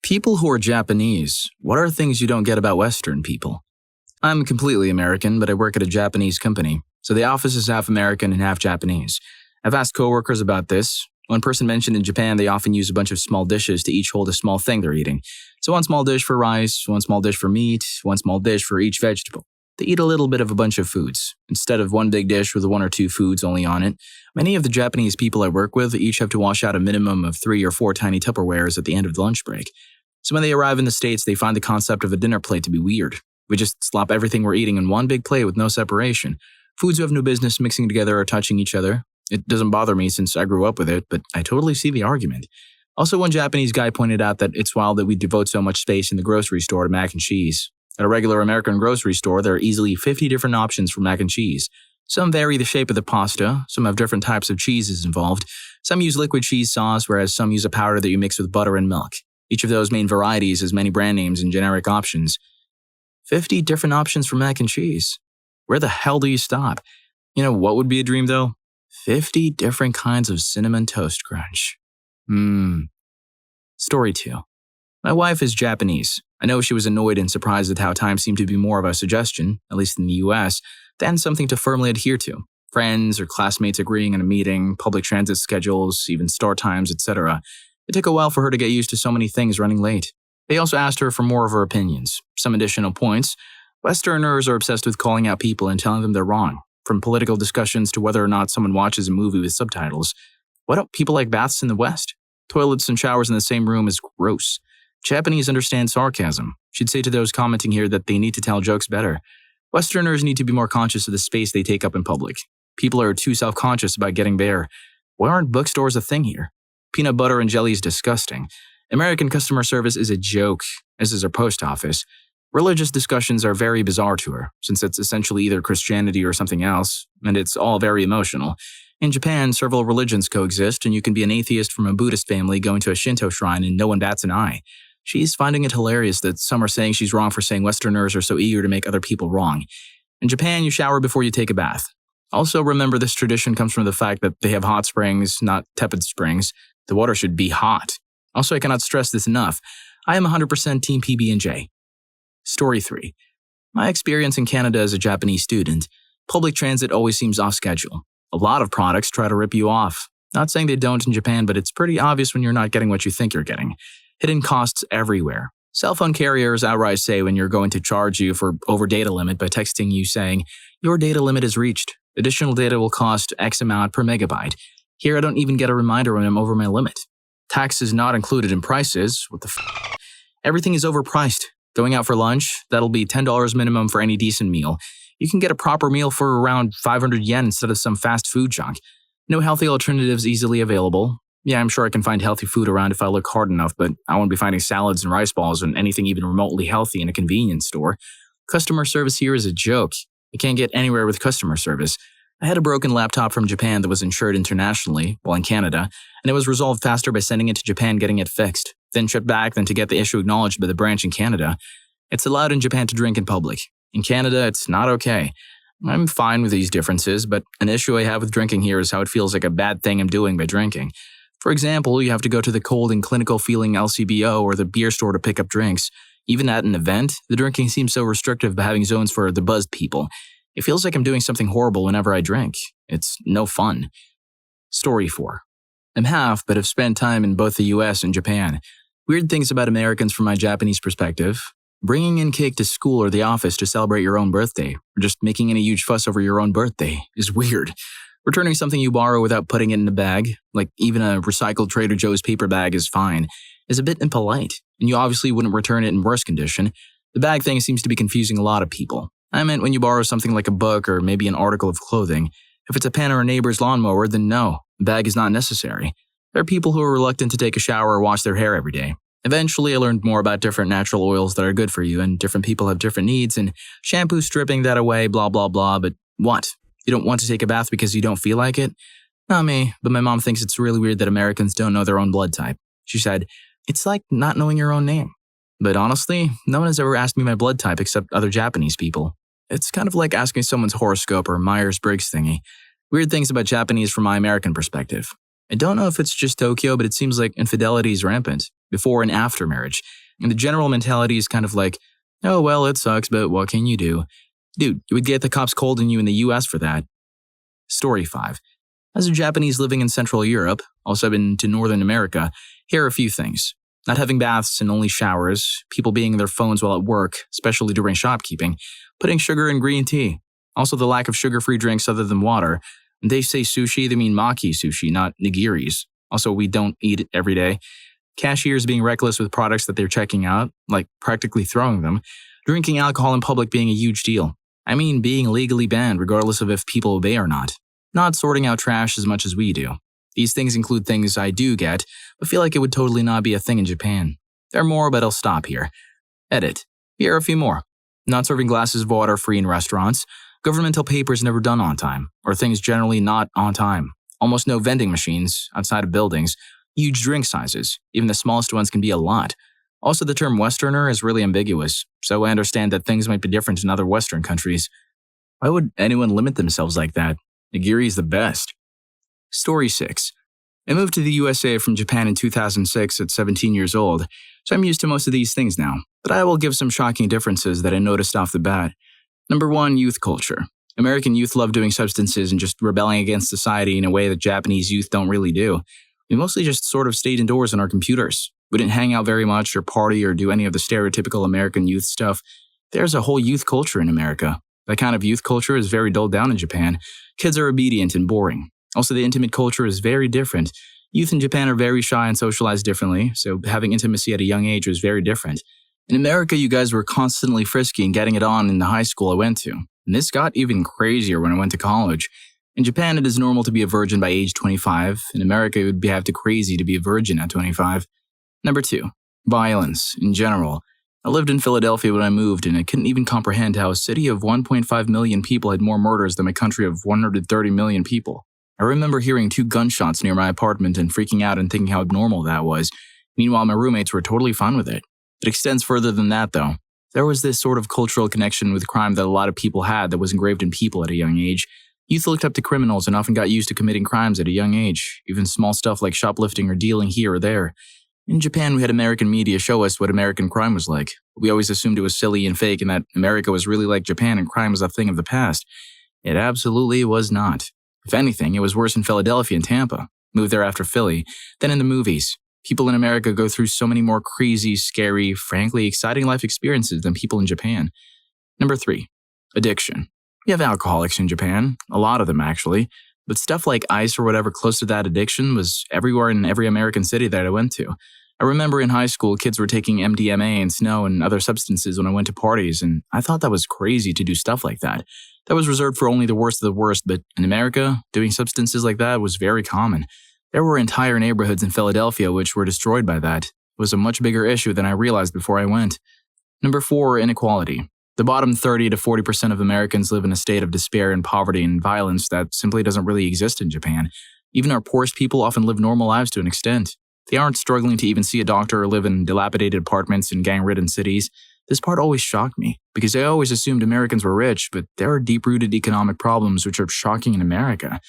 People who are Japanese, what are things you don't get about Western people? I'm completely American, but I work at a Japanese company, so the office is half American and half Japanese. I've asked coworkers about this. One person mentioned in Japan they often use a bunch of small dishes to each hold a small thing they're eating. So one small dish for rice, one small dish for meat, one small dish for each vegetable. They eat a little bit of a bunch of foods, instead of one big dish with one or two foods only on it. Many of the Japanese people I work with each have to wash out a minimum of 3 or 4 tiny Tupperwares at the end of the lunch break. So when they arrive in the States, they find the concept of a dinner plate to be weird. We just slop everything we're eating in one big plate with no separation. Foods who have no business mixing together or touching each other. It doesn't bother me since I grew up with it, but I totally see the argument. Also, one Japanese guy pointed out that it's wild that we devote so much space in the grocery store to mac and cheese. At a regular American grocery store, there are easily 50 different options for mac and cheese. Some vary the shape of the pasta, some have different types of cheeses involved, some use liquid cheese sauce, whereas some use a powder that you mix with butter and milk. Each of those main varieties has many brand names and generic options. 50 different options for mac and cheese. Where the hell do you stop? You know what would be a dream though? 50 different kinds of cinnamon toast crunch. Story 2. My wife is Japanese. I know she was annoyed and surprised at how time seemed to be more of a suggestion, at least in the US, than something to firmly adhere to. Friends or classmates agreeing on a meeting, public transit schedules, even start times, etc. It took a while for her to get used to so many things running late. They also asked her for more of her opinions. Some additional points. Westerners are obsessed with calling out people and telling them they're wrong, from political discussions to whether or not someone watches a movie with subtitles. Why don't people like baths in the West? Toilets and showers in the same room is gross. Japanese understand sarcasm. She'd say to those commenting here that they need to tell jokes better. Westerners need to be more conscious of the space they take up in public. People are too self-conscious about getting bare. Why aren't bookstores a thing here? Peanut butter and jelly is disgusting. American customer service is a joke, as is our post office. Religious discussions are very bizarre to her, since it's essentially either Christianity or something else, and it's all very emotional. In Japan, several religions coexist, and you can be an atheist from a Buddhist family going to a Shinto shrine and no one bats an eye. She's finding it hilarious that some are saying she's wrong for saying Westerners are so eager to make other people wrong. In Japan, you shower before you take a bath. Also, remember this tradition comes from the fact that they have hot springs, not tepid springs. The water should be hot. Also, I cannot stress this enough. I am 100% Team PB&J. Story 3. My experience in Canada as a Japanese student. Public transit always seems off schedule. A lot of products try to rip you off. Not saying they don't in Japan, but it's pretty obvious when you're not getting what you think you're getting. Hidden costs everywhere. Cell phone carriers outright say when you're going to charge you for over data limit by texting you saying, your data limit is reached. Additional data will cost X amount per megabyte. Here I don't even get a reminder when I'm over my limit. Tax is not included in prices. What the f***? Everything is overpriced. Going out for lunch, that'll be $10 minimum for any decent meal. You can get a proper meal for around 500 yen instead of some fast food junk. No healthy alternatives easily available. Yeah, I'm sure I can find healthy food around if I look hard enough, but I won't be finding salads and rice balls and anything even remotely healthy in a convenience store. Customer service here is a joke. You can't get anywhere with customer service. I had a broken laptop from Japan that was insured internationally, while in Canada, and it was resolved faster by sending it to Japan getting it fixed, then shipped back than to get the issue acknowledged by the branch in Canada. It's allowed in Japan to drink in public. In Canada, it's not okay. I'm fine with these differences, but an issue I have with drinking here is how it feels like a bad thing I'm doing by drinking. For example, you have to go to the cold and clinical feeling LCBO or the beer store to pick up drinks. Even at an event, the drinking seems so restrictive by having zones for the buzzed people. It feels like I'm doing something horrible whenever I drink. It's no fun. Story 4. I'm half, but have spent time in both the US and Japan. Weird things about Americans from my Japanese perspective. Bringing in cake to school or the office to celebrate your own birthday, or just making any huge fuss over your own birthday, is weird. Returning something you borrow without putting it in a bag, like even a recycled Trader Joe's paper bag is fine, is a bit impolite, and you obviously wouldn't return it in worse condition. The bag thing seems to be confusing a lot of people. I meant when you borrow something like a book or maybe an article of clothing. If it's a pen or a neighbor's lawnmower, then no, the bag is not necessary. There are people who are reluctant to take a shower or wash their hair every day. Eventually, I learned more about different natural oils that are good for you, and different people have different needs, and shampoo stripping that away, blah, blah, blah, but what? You don't want to take a bath because you don't feel like it? Not me, but my mom thinks it's really weird that Americans don't know their own blood type. She said, it's like not knowing your own name. But honestly, no one has ever asked me my blood type except other Japanese people. It's kind of like asking someone's horoscope or Myers-Briggs thingy. Weird things about Japanese from my American perspective. I don't know if it's just Tokyo, but it seems like infidelity is rampant. before and after marriage. And the general mentality is kind of like, oh, well, it sucks, but what can you do? Dude, you would get the cops cold in you in the US for that. Story 5. As a Japanese living in Central Europe, also been to Northern America, here are a few things. Not having baths and only showers, people being on their phones while at work, especially during shopkeeping, putting sugar in green tea. Also the lack of sugar-free drinks other than water. When they say sushi, they mean maki sushi, not nigiris. Also, we don't eat it every day. Cashiers being reckless with products that they're checking out, like practically throwing them. Drinking alcohol in public being a huge deal. I mean being legally banned regardless of if people obey or not. Not sorting out trash as much as we do. These things include things I do get, but feel like it would totally not be a thing in Japan. There are more, but I'll stop here. Edit. Here are a few more. Not serving glasses of water free in restaurants. Governmental papers never done on time, or things generally not on time. Almost no vending machines outside of buildings. Huge drink sizes. Even the smallest ones can be a lot. Also, the term Westerner is really ambiguous, so I understand that things might be different in other Western countries. Why would anyone limit themselves like that? Nigiri is the best. Story 6. I moved to the USA from Japan in 2006 at 17 years old, so I'm used to most of these things now, but I will give some shocking differences that I noticed off the bat. Number 1, youth culture. American youth love doing substances and just rebelling against society in a way that Japanese youth don't really do. We mostly just sort of stayed indoors on our computers. We didn't hang out very much or party or do any of the stereotypical American youth stuff. There's a whole youth culture in America. That kind of youth culture is very dulled down in Japan. Kids are obedient and boring. Also, the intimate culture is very different. Youth in Japan are very shy and socialize differently, so having intimacy at a young age was very different. In America, you guys were constantly frisky and getting it on in the high school I went to. And this got even crazier when I went to college. In Japan, it is normal to be a virgin by age 25. In America, it would have to crazy to be a virgin at 25. Number 2, violence in general. I lived in Philadelphia when I moved, and I couldn't even comprehend how a city of 1.5 million people had more murders than my country of 130 million people. I remember hearing 2 gunshots near my apartment and freaking out and thinking how abnormal that was. Meanwhile, my roommates were totally fine with it. It extends further than that, though. There was this sort of cultural connection with crime that a lot of people had that was engraved in people at a young age. Youth looked up to criminals and often got used to committing crimes at a young age, even small stuff like shoplifting or dealing here or there. In Japan, we had American media show us what American crime was like. We always assumed it was silly and fake and that America was really like Japan and crime was a thing of the past. It absolutely was not. If anything, it was worse in Philadelphia and Tampa. Moved there after Philly. Then in the movies. People in America go through so many more crazy, scary, frankly exciting life experiences than people in Japan. Number 3, addiction. We have alcoholics in Japan, a lot of them actually, but stuff like ice or whatever close to that addiction was everywhere in every American city that I went to. I remember in high school, kids were taking MDMA and snow and other substances when I went to parties, and I thought that was crazy to do stuff like that. That was reserved for only the worst of the worst, but in America, doing substances like that was very common. There were entire neighborhoods in Philadelphia which were destroyed by that. It was a much bigger issue than I realized before I went. Number 4, inequality. The bottom 30 to 40% of Americans live in a state of despair and poverty and violence that simply doesn't really exist in Japan. Even our poorest people often live normal lives to an extent. They aren't struggling to even see a doctor or live in dilapidated apartments in gang-ridden cities. This part always shocked me, because I always assumed Americans were rich, but there are deep-rooted economic problems which are shocking in America.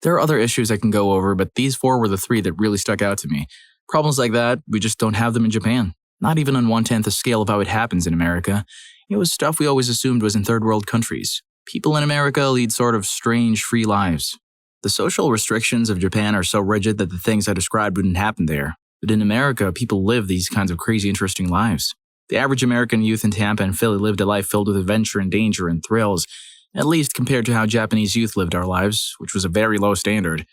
There are other issues I can go over, but these 4 were the 3 that really stuck out to me. Problems like that, we just don't have them in Japan. Not even on 1/10 the scale of how it happens in America. It was stuff we always assumed was in third-world countries. People in America lead sort of strange, free lives. The social restrictions of Japan are so rigid that the things I described wouldn't happen there. But in America, people live these kinds of crazy, interesting lives. The average American youth in Tampa and Philly lived a life filled with adventure and danger and thrills, at least compared to how Japanese youth lived our lives, which was a very low standard.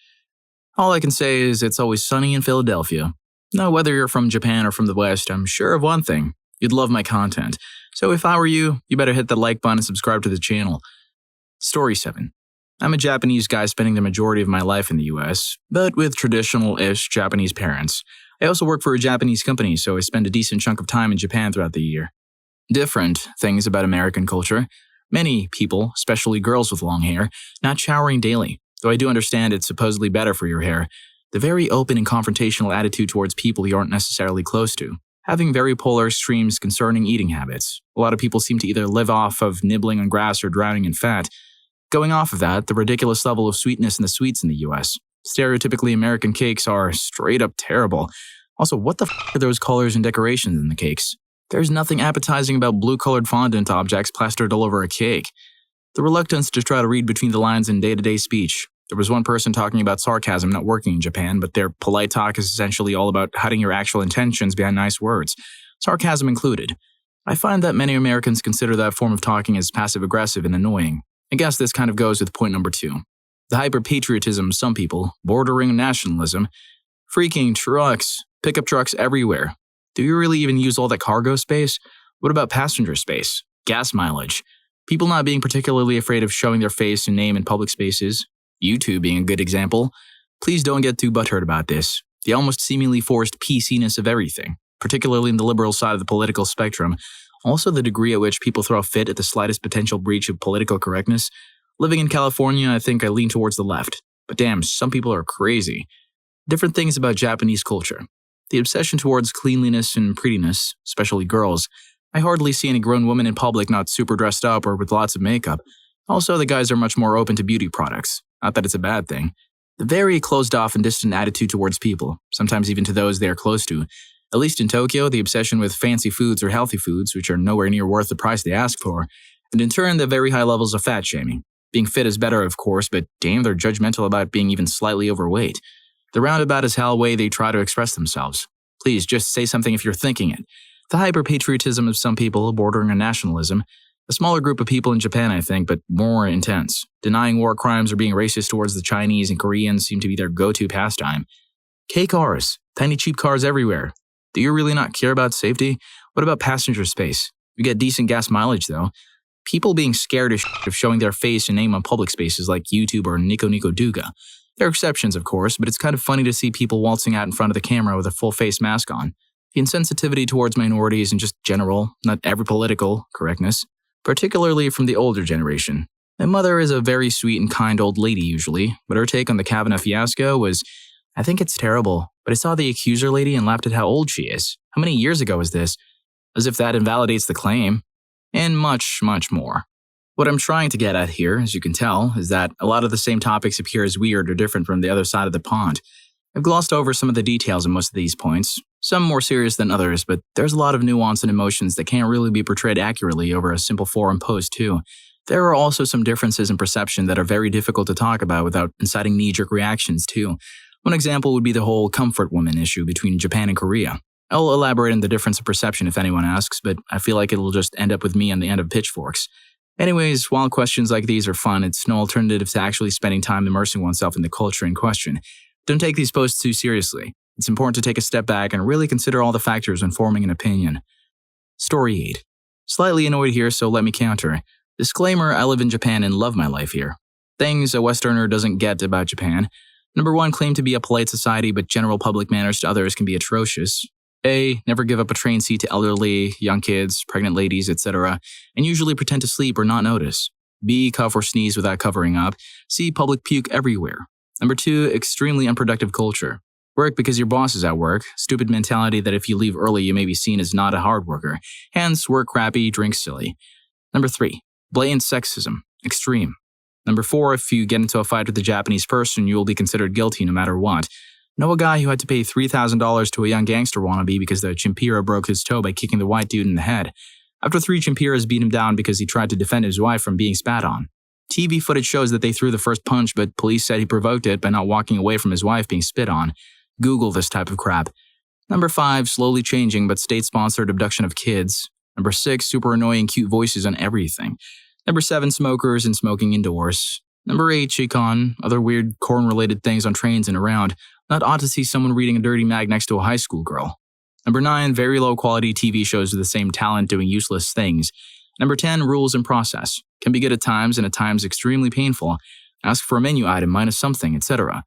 All I can say is it's always sunny in Philadelphia. Now, whether you're from Japan or from the West, I'm sure of one thing. You'd love my content. So if I were you, you better hit the like button and subscribe to the channel. Story 7. I'm a Japanese guy spending the majority of my life in the US, but with traditional-ish Japanese parents. I also work for a Japanese company, so I spend a decent chunk of time in Japan throughout the year. Different things about American culture. Many people, especially girls with long hair, not showering daily, though I do understand it's supposedly better for your hair. The very open and confrontational attitude towards people you aren't necessarily close to. Having very polar extremes concerning eating habits. A lot of people seem to either live off of nibbling on grass or drowning in fat. Going off of that, the ridiculous level of sweetness in the sweets in the US. Stereotypically American cakes are straight up terrible. Also, what the are those colors and decorations in the cakes? There's nothing appetizing about blue-colored fondant objects plastered all over a cake. The reluctance to try to read between the lines in day-to-day speech. There was one person talking about sarcasm not working in Japan, but their polite talk is essentially all about hiding your actual intentions behind nice words, sarcasm included. I find that many Americans consider that form of talking as passive-aggressive and annoying. I guess this kind of goes with point number 2. The hyper-patriotism of some people, bordering nationalism. Freaking trucks, pickup trucks everywhere. Do you really even use all that cargo space? What about passenger space? Gas mileage? People not being particularly afraid of showing their face and name in public spaces. You two being a good example. Please don't get too butthurt about this. The almost seemingly forced PC-ness of everything, particularly in the liberal side of the political spectrum. Also the degree at which people throw a fit at the slightest potential breach of political correctness. Living in California, I think I lean towards the left. But damn, some people are crazy. Different things about Japanese culture. The obsession towards cleanliness and prettiness, especially girls. I hardly see any grown woman in public not super dressed up or with lots of makeup. Also, the guys are much more open to beauty products. Not that it's a bad thing. The very closed-off and distant attitude towards people, sometimes even to those they are close to. At least in Tokyo, the obsession with fancy foods or healthy foods, which are nowhere near worth the price they ask for. And in turn, the very high levels of fat shaming. Being fit is better, of course, but damn, they're judgmental about being even slightly overweight. The roundabout as hell way they try to express themselves. Please, just say something if you're thinking it. The hyper-patriotism of some people, bordering on nationalism. A smaller group of people in Japan, I think, but more intense. Denying war crimes or being racist towards the Chinese and Koreans seem to be their go-to pastime. K-cars. Tiny cheap cars everywhere. Do you really not care about safety? What about passenger space? You get decent gas mileage, though. People being scared of showing their face and name on public spaces like YouTube or Nico Nico Duga. There are exceptions, of course, but it's kind of funny to see people waltzing out in front of the camera with a full face mask on. The insensitivity towards minorities and just general, not every political, correctness, particularly from the older generation. My mother is a very sweet and kind old lady usually, but her take on the Kavanaugh fiasco was, I think it's terrible, but I saw the accuser lady and laughed at how old she is. How many years ago was this? As if that invalidates the claim. And much, much more. What I'm trying to get at here, as you can tell, is that a lot of the same topics appear as weird or different from the other side of the pond. I've glossed over some of the details in most of these points, some more serious than others, but there's a lot of nuance and emotions that can't really be portrayed accurately over a simple forum post too. There are also some differences in perception that are very difficult to talk about without inciting knee-jerk reactions too. One example would be the whole comfort woman issue between Japan and Korea. I'll elaborate on the difference of perception if anyone asks, but I feel like it'll just end up with me on the end of pitchforks. Anyways, while questions like these are fun, it's no alternative to actually spending time immersing oneself in the culture in question. Don't take these posts too seriously. It's important to take a step back and really consider all the factors when forming an opinion. Story 8. Slightly annoyed here, so let me counter. Disclaimer, I live in Japan and love my life here. Things a Westerner doesn't get about Japan. Number 1, claim to be a polite society, but general public manners to others can be atrocious. A. Never give up a train seat to elderly, young kids, pregnant ladies, etc., and usually pretend to sleep or not notice. B. Cough or sneeze without covering up. C. Public puke everywhere. Number 2. Extremely unproductive culture. Work because your boss is at work. Stupid mentality that if you leave early you may be seen as not a hard worker. Hence, work crappy, drink silly. Number 3. Blatant sexism. Extreme. Number 4. If you get into a fight with a Japanese person, you will be considered guilty no matter what. Know a guy who had to pay $3,000 to a young gangster wannabe because the chimpira broke his toe by kicking the white dude in the head. After 3 chimpiras beat him down because he tried to defend his wife from being spat on. TV footage shows that they threw the first punch, but police said he provoked it by not walking away from his wife being spit on. Google this type of crap. Number 5, slowly changing but state-sponsored abduction of kids. Number 6, super annoying cute voices on everything. Number 7, smokers and smoking indoors. Number 8, Chikon, other weird corn-related things on trains and around. Not odd to see someone reading a dirty mag next to a high school girl. Number 9, very low-quality TV shows with the same talent doing useless things. Number 10, rules and process. Can be good at times and at times extremely painful. Ask for a menu item minus something, etc.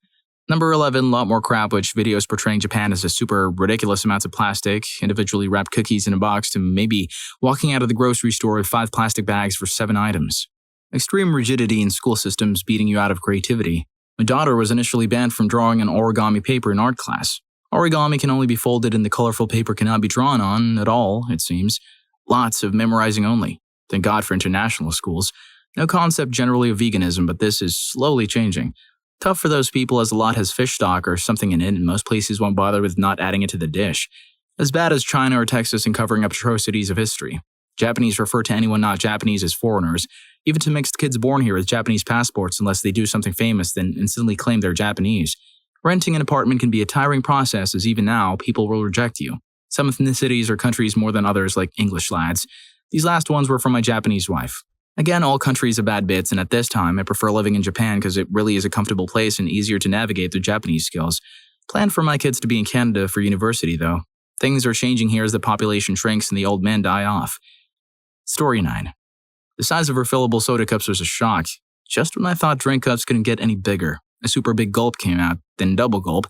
Number 11, lot more crap, which videos portraying Japan as a super ridiculous amounts of plastic, individually wrapped cookies in a box to maybe walking out of the grocery store with 5 plastic bags for 7 items. Extreme rigidity in school systems beating you out of creativity. My daughter was initially banned from drawing on origami paper in art class. Origami can only be folded and the colorful paper cannot be drawn on at all, it seems. Lots of memorizing only. Thank God for international schools. No concept generally of veganism, but this is slowly changing. Tough for those people as a lot has fish stock or something in it, and most places won't bother with not adding it to the dish. As bad as China or Texas in covering up atrocities of history. Japanese refer to anyone not Japanese as foreigners, even to mixed kids born here with Japanese passports unless they do something famous then instantly claim they're Japanese. Renting an apartment can be a tiring process as even now, people will reject you. Some ethnicities or countries more than others like English lads. These last ones were from my Japanese wife. Again, all countries have bad bits, and at this time, I prefer living in Japan because it really is a comfortable place and easier to navigate through Japanese skills. Plan for my kids to be in Canada for university, though. Things are changing here as the population shrinks and the old men die off. Story 9. The size of refillable soda cups was a shock. Just when I thought drink cups couldn't get any bigger, a super big gulp came out, then double gulp,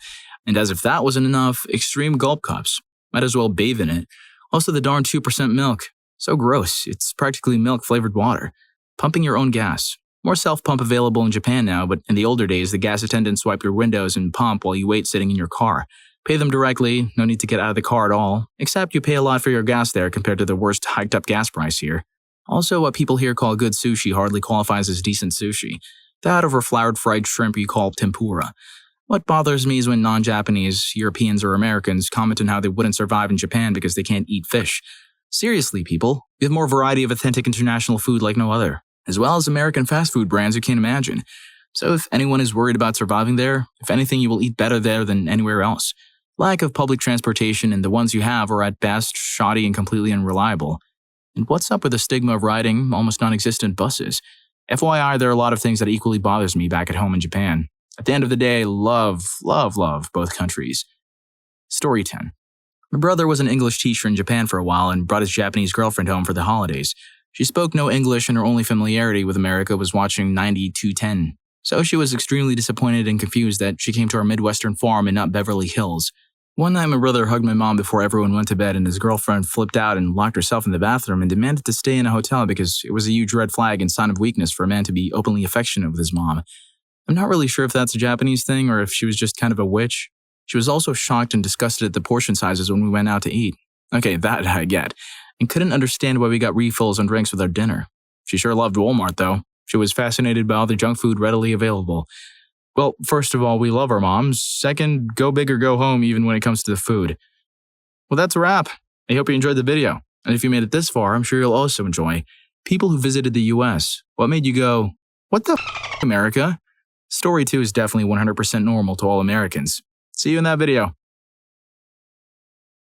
and as if that wasn't enough, extreme gulp cups. Might as well bathe in it. Also the darn 2% milk. So gross, it's practically milk-flavored water. Pumping your own gas. More self-pump available in Japan now, but in the older days, the gas attendants wipe your windows and pump while you wait sitting in your car. Pay them directly, no need to get out of the car at all, except you pay a lot for your gas there compared to the worst hiked-up gas price here. Also, what people here call good sushi hardly qualifies as decent sushi. That over floured fried shrimp you call tempura. What bothers me is when non-Japanese, Europeans, or Americans comment on how they wouldn't survive in Japan because they can't eat fish. Seriously, people, we have more variety of authentic international food like no other, as well as American fast food brands you can't imagine. So if anyone is worried about surviving there, if anything, you will eat better there than anywhere else. Lack of public transportation and the ones you have are at best shoddy and completely unreliable. And what's up with the stigma of riding almost non-existent buses? FYI, there are a lot of things that equally bothers me back at home in Japan. At the end of the day, love both countries. Story 10. My brother was an English teacher in Japan for a while and brought his Japanese girlfriend home for the holidays. She spoke no English and her only familiarity with America was watching 9210. So she was extremely disappointed and confused that she came to our Midwestern farm and not Beverly Hills. One night my brother hugged my mom before everyone went to bed and his girlfriend flipped out and locked herself in the bathroom and demanded to stay in a hotel because it was a huge red flag and sign of weakness for a man to be openly affectionate with his mom. I'm not really sure if that's a Japanese thing or if she was just kind of a witch. She was also shocked and disgusted at the portion sizes when we went out to eat. Okay, that I get. And couldn't understand why we got refills on drinks with our dinner. She sure loved Walmart, though. She was fascinated by all the junk food readily available. Well, first of all, we love our moms. Second, go big or go home even when it comes to the food. Well, that's a wrap. I hope you enjoyed the video. And if you made it this far, I'm sure you'll also enjoy people who visited the US. What made you go, what the America? Story 2 is definitely 100% normal to all Americans. See you in that video.